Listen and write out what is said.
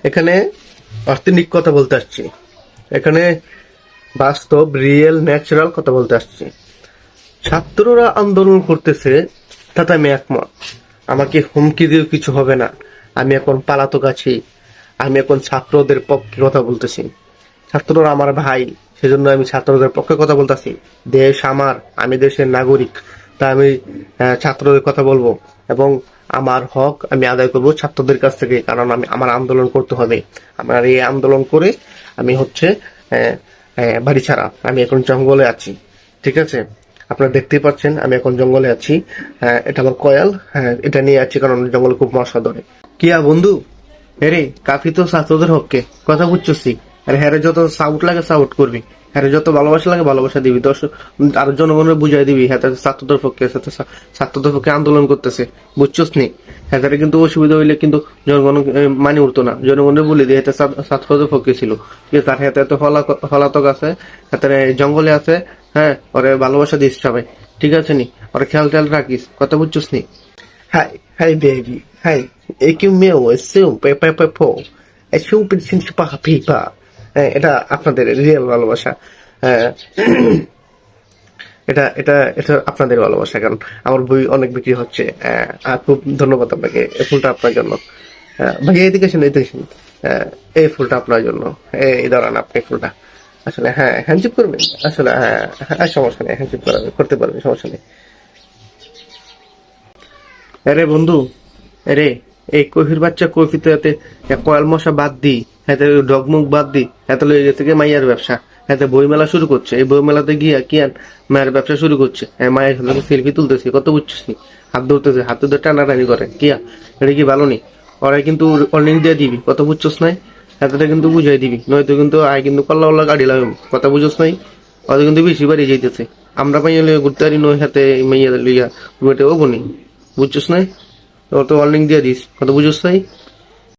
এখানে অথেন্টিক কথা বলতে আসছি। এখানে বাস্তব, রিয়েল, ন্যাচারাল কথা বলতে আসছি। ছাত্ররা আন্দোলন করতেছে, তাতে আমি একমত। আমাকে হুমকি দিয়ে কিছু হবে না। আমি এখন পালাতক আছি। আমি এখন ছাত্রদের পক্ষে কথা বলতেছি। ছাত্ররা আমার ভাই, সেজন্য আমি ছাত্রদের পক্ষে কথা বলতেছি। দেশ আমার, আমি দেশের নাগরিক, তাই আমি ছাত্রদের কথা বলবো এবং আমার হক আমি আদায় করব ছাত্রদের কাছ থেকে, কারণ আমার আন্দোলন করতে হবে। আমার এই আন্দোলন করে আমি বাড়ি ছাড়া, আমি এখন জঙ্গলে আছি। ঠিক আছে, আপনারা দেখতেই পাচ্ছেন আমি এখন জঙ্গলে আছি। এটা আমার কয়াল, এটা নিয়ে আছি কারণ জঙ্গলে খুব মশা ধরে। কিয়া বন্ধু, আরে কাফি তো ছাত্রদের হককে কথা বুঝছি। আর হ্যারে যত সাউট লাগে সাউট করবি, হ্যারে যত ভালোবাসা লাগে ভালোবাসা দিবি, আর জনগণের বুঝাই দিবি হ্যাঁ ছাত্রদের পক্ষে, ছাত্রদের পক্ষে আন্দোলন করতেছে, বুঝছস নি? হ্যাঁ কিন্তু অসুবিধা হইলে কিন্তু জনগণ মানে উঠতো না। জনগণের বলে দিয়ে এটা ছাত্রদের পক্ষে ছিল, ঠিক আছে? তার হাতে এত হলাতক আছে, হাতে জঙ্গলে আছে। হ্যাঁ, ওরে ভালোবাসা দিস সবাই, ঠিক আছে নি? ওরে খেয়াল টেয়াল রাখিস, কথা বুঝছস নি? Hi, hi baby, hi. Ik meu zoom পেপো super সিনসিপা পিপা। এটা আপনাদের রিয়েল ভালোবাসা। হ্যাঁ, এটা এটা এটা আপনাদের ভালোবাসা, কারণ আমার বই অনেক বিক্রি হচ্ছে। আর খুব ধন্যবাদ আপনাকে। এই ফুলটা আপনার জন্য। ভাইয়া এদিকে আসেন, এদিকে আসেন। এই ফুলটা আপনার জন্য। এই দাঁড়ান, আপনি ফুলটা আসলে হ্যাঁ হ্যান্ডশেক করবেন। আসলে হ্যাঁ হ্যাঁ, সমস্যা নেই, হ্যান্ডশেক করতে পারবেন, সমস্যা নেই। আরে বন্ধু, আরে এই কফির বাচ্চা কফিতে এতে কয়াল মশা বাদ দি, এতে ডগমুগ বাদ দি, এত লয়ে গেছে কি মাইয়ার ব্যবসা। এতে বই মেলা শুরু করছে, এই বই মেলাতে গিয়া কি আর মায়ের ব্যবসা শুরু করছে। মায়ের সাথে সেলফি তুলতেছি, কত বুঝছিস নি? হাত ধরতেছে, হাতে ধরে টানাটানি করে কিয়া। এটা কি ভালো নি? ওরাই কিন্তু অর্নিং দিয়ে দিবি, কত বুঝছস নাই? এতটা কিন্তু বুঝাই দিবি, নয়তো কিন্তু আয় কিন্তু কল্লা উল্লা গাড়ি লাগাম, কথা বুঝছস নাই? ওদের কিন্তু বেশি বাড়ি যাইতেছে। আমরা মাইয়া লইয়া ঘুরতে পারি নয়, হাতে মাইয়া লইয়া রুমেটে ও বনি, বুঝছস নাই? তোর তো ওয়ার্নিং দিয়ে দিস, কথা বুঝছস নাই?